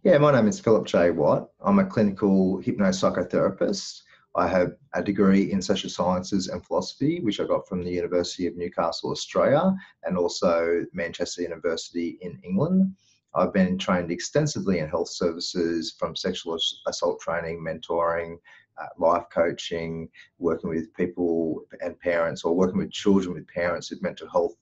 Yeah, my name is Philip J. Watt. I'm a clinical hypnopsychotherapist. I have a degree in social sciences and philosophy, which I got from the University of Newcastle, Australia, and also Manchester University in England. I've been trained extensively in health services, from sexual assault training, mentoring, life coaching, working with people and parents, or working with children with parents with mental health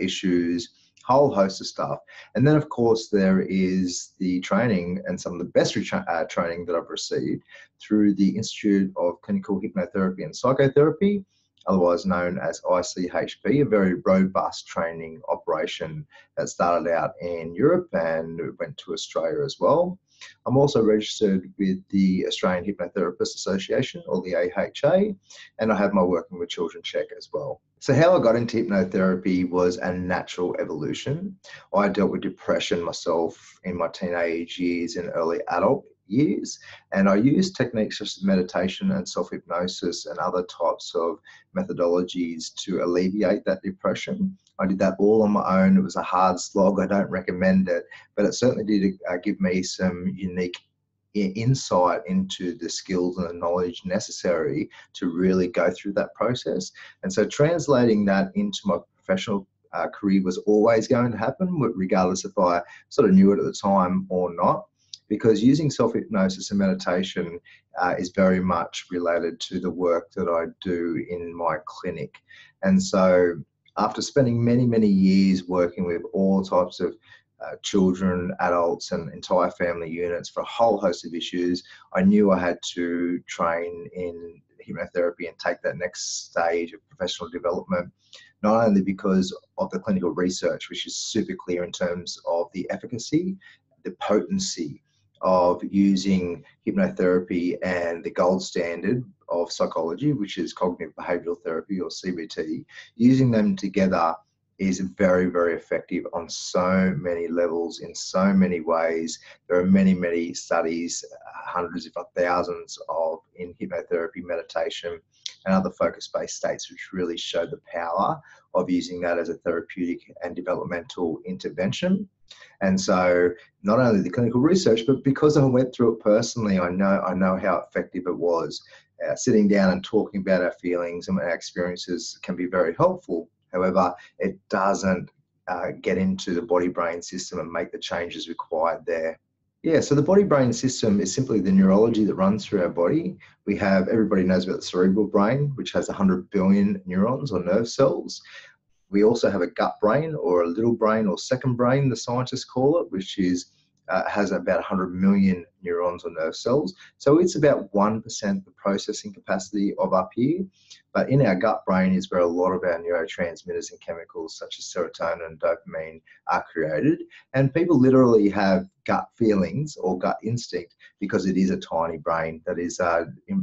issues, whole host of stuff. And then, of course, there is the training and some of the best training that I've received through the Institute of Clinical Hypnotherapy and Psychotherapy, otherwise known as ICHP, a very robust training operation that started out in Europe and went to Australia as well. I'm also registered with the Australian Hypnotherapist Association, or the AHA, and I have my Working with Children check as well. So how I got into hypnotherapy was a natural evolution. I dealt with depression myself in my teenage years and early adult years, and I used techniques such as meditation and self-hypnosis and other types of methodologies to alleviate that depression. I did that all on my own. It was a hard slog. I don't recommend it, but it certainly did give me some unique insight into the skills and the knowledge necessary to really go through that process. And so translating that into my professional career was always going to happen, regardless if I sort of knew it at the time or not, because using self-hypnosis and meditation is very much related to the work that I do in my clinic. And so after spending many, many years working with all types of children, adults, and entire family units for a whole host of issues, I knew I had to train in hypnotherapy and take that next stage of professional development, not only because of the clinical research, which is super clear in terms of the efficacy, the potency of using hypnotherapy and the gold standard of psychology, which is cognitive behavioral therapy, or CBT, using them together is very, very effective on so many levels, in so many ways. There are many, many studies, hundreds if not thousands of in hypnotherapy, meditation, and other focus-based states, which really show the power of using that as a therapeutic and developmental intervention. And so not only the clinical research, but because I went through it personally, I know how effective it was. Sitting down and talking about our feelings and our experiences can be very helpful. However, it doesn't get into the body-brain system and make the changes required there. Yeah, so the body-brain system is simply the neurology that runs through our body. We have, everybody knows about the cerebral brain, which has 100 billion neurons or nerve cells. We also have a gut brain, or a little brain, or second brain, the scientists call it, which is has about 100 million neurons or nerve cells. So it's about 1% the processing capacity of up here. But in our gut brain is where a lot of our neurotransmitters and chemicals such as serotonin and dopamine are created. And people literally have gut feelings or gut instinct because it is a tiny brain that is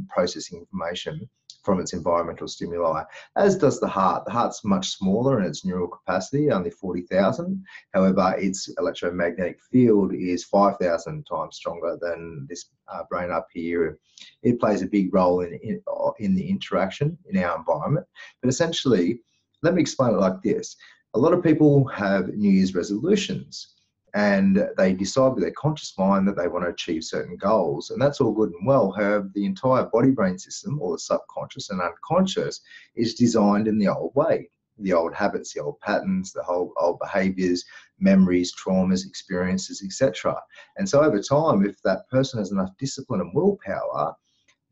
processing information from its environmental stimuli, as does the heart. The heart's much smaller in its neural capacity, only 40,000. However, its electromagnetic field is 5,000 times stronger than this brain up here. It plays a big role in the interaction in our environment. But essentially, let me explain it like this. A lot of people have New Year's resolutions, and they decide with their conscious mind that they want to achieve certain goals, and that's all good and well. However, the entire body-brain system, or the subconscious and unconscious, is designed in the old way. The old habits, the old patterns, the whole old behaviors, memories, traumas, experiences, etc. And so over time, if that person has enough discipline and willpower,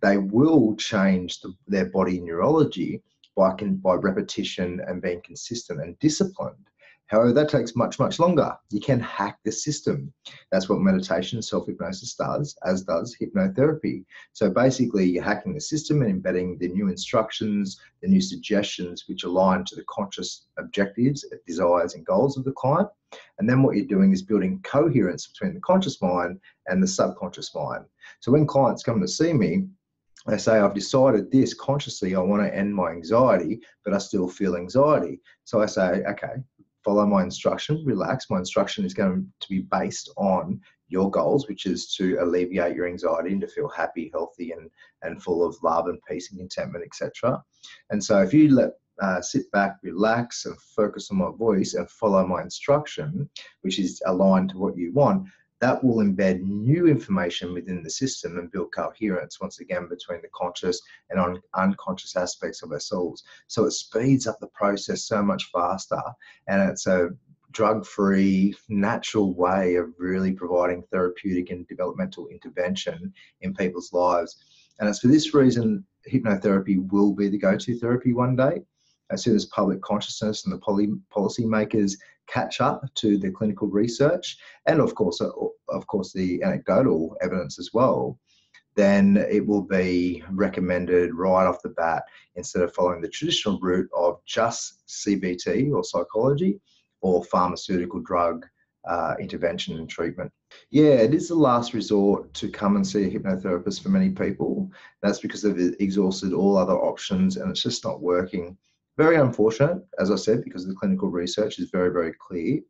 they will change their body neurology by repetition and being consistent and disciplined. However, that takes much, much longer. You can hack the system. That's what meditation and self-hypnosis does, as does hypnotherapy. So basically, you're hacking the system and embedding the new instructions, the new suggestions, which align to the conscious objectives, desires, and goals of the client. And then what you're doing is building coherence between the conscious mind and the subconscious mind. So when clients come to see me, they say, I've decided this consciously, I want to end my anxiety, but I still feel anxiety. So I say, okay, follow my instruction, relax. My instruction is going to be based on your goals, which is to alleviate your anxiety and to feel happy, healthy, and full of love and peace and contentment, etc. And so if you sit back, relax, and focus on my voice and follow my instruction, which is aligned to what you want, that will embed new information within the system and build coherence once again between the conscious and unconscious aspects of ourselves. So it speeds up the process so much faster, and it's a drug-free, natural way of really providing therapeutic and developmental intervention in people's lives. And it's for this reason hypnotherapy will be the go-to therapy one day, as soon as public consciousness and the policymakers catch up to the clinical research, and of course the anecdotal evidence as well. Then it will be recommended right off the bat, instead of following the traditional route of just CBT or psychology or pharmaceutical drug intervention and treatment. Yeah, it is the last resort to come and see a hypnotherapist for many people. That's because they've exhausted all other options and it's just not working. Very unfortunate, as I said, because the clinical research is very, very clear.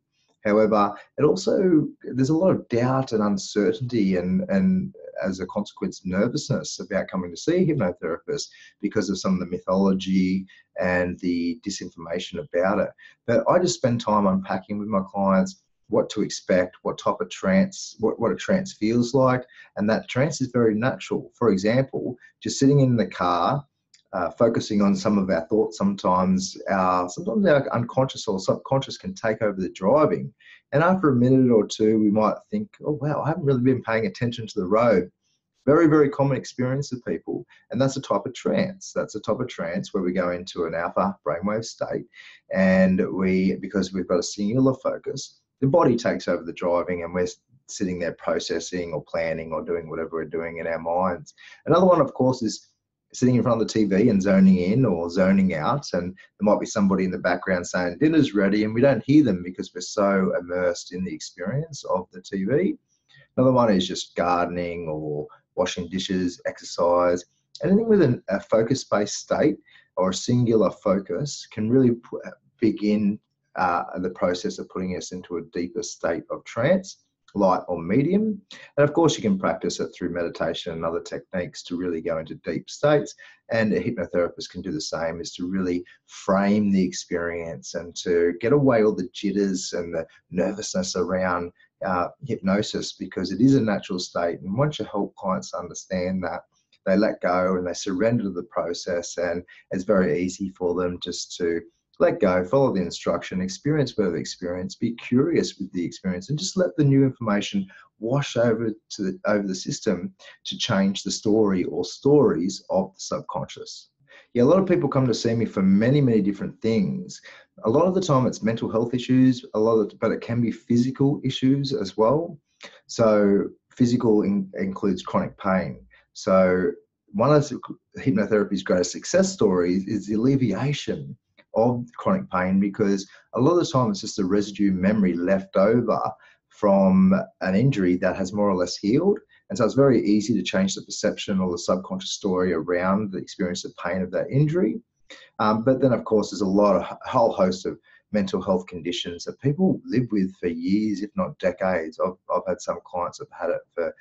However, there's a lot of doubt and uncertainty and as a consequence, nervousness about coming to see a hypnotherapist because of some of the mythology and the disinformation about it. But I just spend time unpacking with my clients what to expect, what type of trance, what a trance feels like. And that trance is very natural. For example, just sitting in the car, focusing on some of our thoughts, sometimes our unconscious or subconscious can take over the driving. And after a minute or two, we might think, oh, wow, I haven't really been paying attention to the road. Very, very common experience of people. And that's a type of trance. That's a type of trance where we go into an alpha brainwave state. And because we've got a singular focus, the body takes over the driving and we're sitting there processing or planning or doing whatever we're doing in our minds. Another one, of course, is sitting in front of the TV and zoning in or zoning out, and there might be somebody in the background saying dinner's ready and we don't hear them because we're so immersed in the experience of the TV. Another one is just gardening or washing dishes, exercise. Anything with a focus-based state or a singular focus can really begin the process of putting us into a deeper state of trance, light or medium. And of course you can practice it through meditation and other techniques to really go into deep states, and a hypnotherapist can do the same, is to really frame the experience and to get away all the jitters and the nervousness around hypnosis, because it is a natural state. And once you help clients understand that, they let go and they surrender to the process, and it's very easy for them just to let go, follow the instruction, experience whatever experience, be curious with the experience, and just let the new information wash over the system to change the story or stories of the subconscious. Yeah, a lot of people come to see me for many, many different things. A lot of the time it's mental health issues, but it can be physical issues as well. So physical includes chronic pain. So one of hypnotherapy's greatest success stories is the alleviation of chronic pain, because a lot of the time it's just a residue memory left over from an injury that has more or less healed. And so it's very easy to change the perception or the subconscious story around the experience of pain of that injury. But then, of course, there's a whole host of mental health conditions that people live with for years, if not decades. I've had some clients have had it for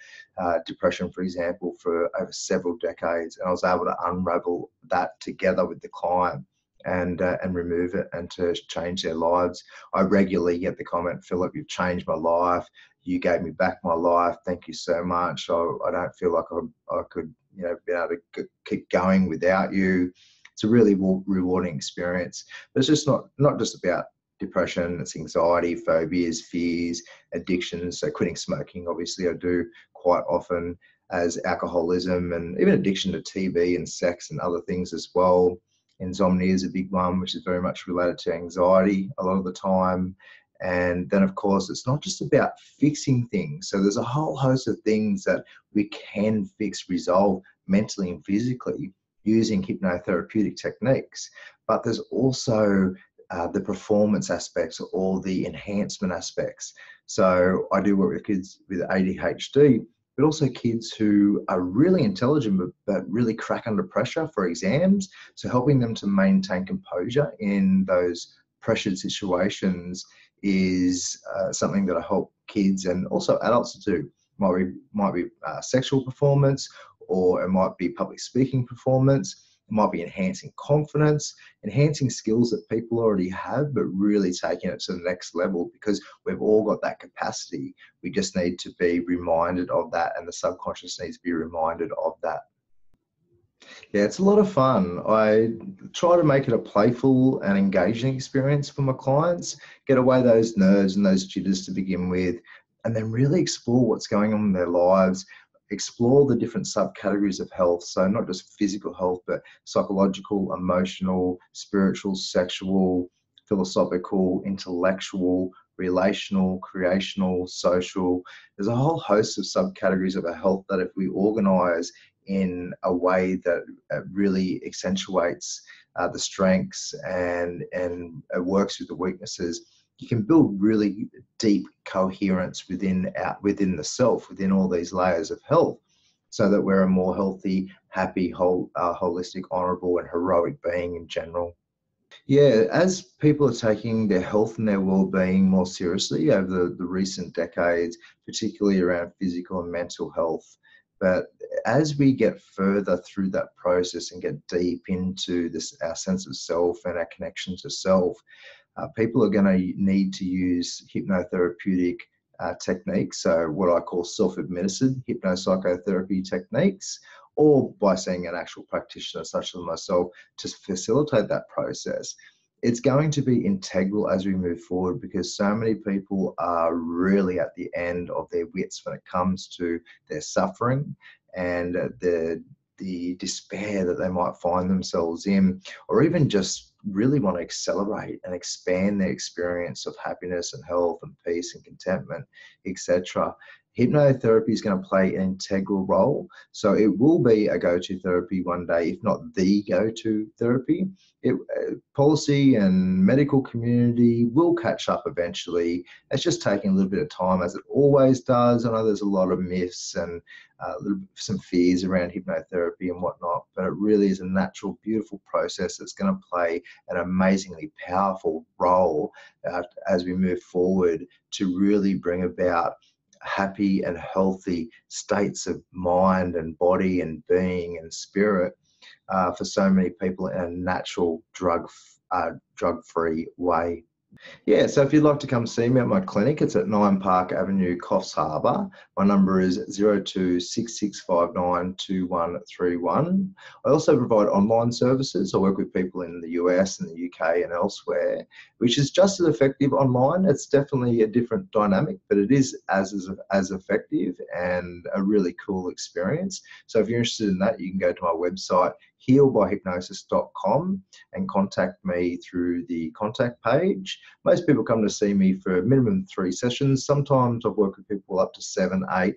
depression, for example, for over several decades, and I was able to unravel that together with the client and remove it and to change their lives. I regularly get the comment, Philip, you've changed my life. You gave me back my life. Thank you so much. I don't feel like I could, be able to keep going without you. It's a really rewarding experience. But it's just not just about depression. It's anxiety, phobias, fears, addictions. So quitting smoking, obviously, I do quite often, as alcoholism, and even addiction to TV and sex and other things as well. Insomnia is a big one, which is very much related to anxiety a lot of the time. And then, of course, it's not just about fixing things. So there's a whole host of things that we can fix, resolve mentally and physically using hypnotherapeutic techniques. But there's also the performance aspects or the enhancement aspects. So I do work with kids with ADHD, but also kids who are really intelligent but really crack under pressure for exams. So helping them to maintain composure in those pressured situations is something that I help kids and also adults to do. Might be sexual performance, or it might be public speaking performance. It might be enhancing confidence, enhancing skills that people already have, but really taking it to the next level, because we've all got that capacity. We just need to be reminded of that, and the subconscious needs to be reminded of that. Yeah, it's a lot of fun. I try to make it a playful and engaging experience for my clients, get away those nerves and those jitters to begin with, and then really explore what's going on in their lives, explore the different subcategories of health. So not just physical health, but psychological, emotional, spiritual, sexual, philosophical, intellectual, relational, creational, social. There's a whole host of subcategories of our health that if we organize in a way that really accentuates the strengths and works with the weaknesses, you can build really deep coherence within the self, within all these layers of health, so that we're a more healthy, happy, holistic, honourable, and heroic being in general. Yeah, as people are taking their health and their well-being more seriously over the recent decades, particularly around physical and mental health, but as we get further through that process and get deep into this, our sense of self and our connection to self, people are going to need to use hypnotherapeutic techniques, so what I call self-administered hypnospsychotherapy techniques, or by seeing an actual practitioner such as myself to facilitate that process. It's going to be integral as we move forward, because so many people are really at the end of their wits when it comes to their suffering and the despair that they might find themselves in, or even just really want to accelerate and expand their experience of happiness and health and peace and contentment, etc. Hypnotherapy is going to play an integral role. So it will be a go-to therapy one day, if not the go-to therapy. Policy and medical community will catch up eventually. It's just taking a little bit of time, as it always does. I know there's a lot of myths and some fears around hypnotherapy and whatnot, but it really is a natural, beautiful process that's going to play an amazingly powerful role as we move forward to really bring about happy and healthy states of mind and body and being and spirit for so many people in a natural drug-free way. Yeah, so if you'd like to come see me at my clinic, it's at 9 Park Avenue, Coffs Harbour. My number is 0266592131. I also provide online services. I work with people in the US and the UK and elsewhere, which is just as effective online. It's definitely a different dynamic, but it is as effective and a really cool experience. So if you're interested in that, you can go to my website, healbyhypnosis.com, and contact me through the contact page. Most people come to see me for a minimum 3 sessions. Sometimes I've worked with people up to 7, 8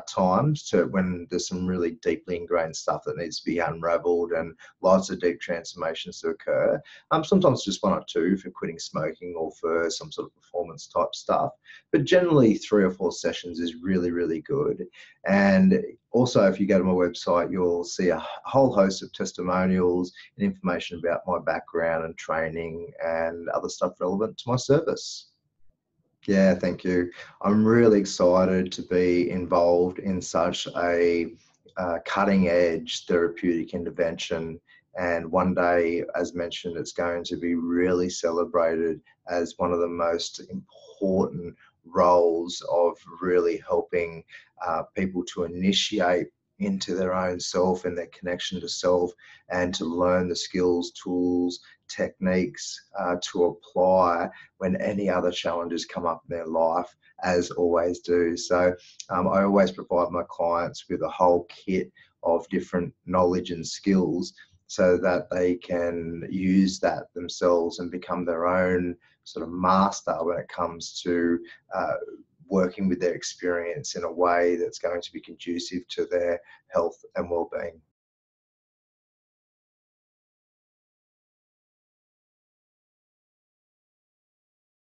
times, to when there's some really deeply ingrained stuff that needs to be unraveled and lots of deep transformations to occur. Sometimes just 1 or 2 for quitting smoking or for some sort of performance type stuff. But generally 3 or 4 sessions is really, really good. And also, if you go to my website, you'll see a whole host of testimonials and information about my background and training and other stuff relevant to my service. Yeah, thank you. I'm really excited to be involved in such a cutting edge therapeutic intervention. And one day, as mentioned, it's going to be really celebrated as one of the most important roles of really helping people to initiate into their own self and their connection to self, and to learn the skills, tools, techniques to apply when any other challenges come up in their life, as always do. So I always provide my clients with a whole kit of different knowledge and skills, so that they can use that themselves and become their own sort of master when it comes to working with their experience in a way that's going to be conducive to their health and well-being.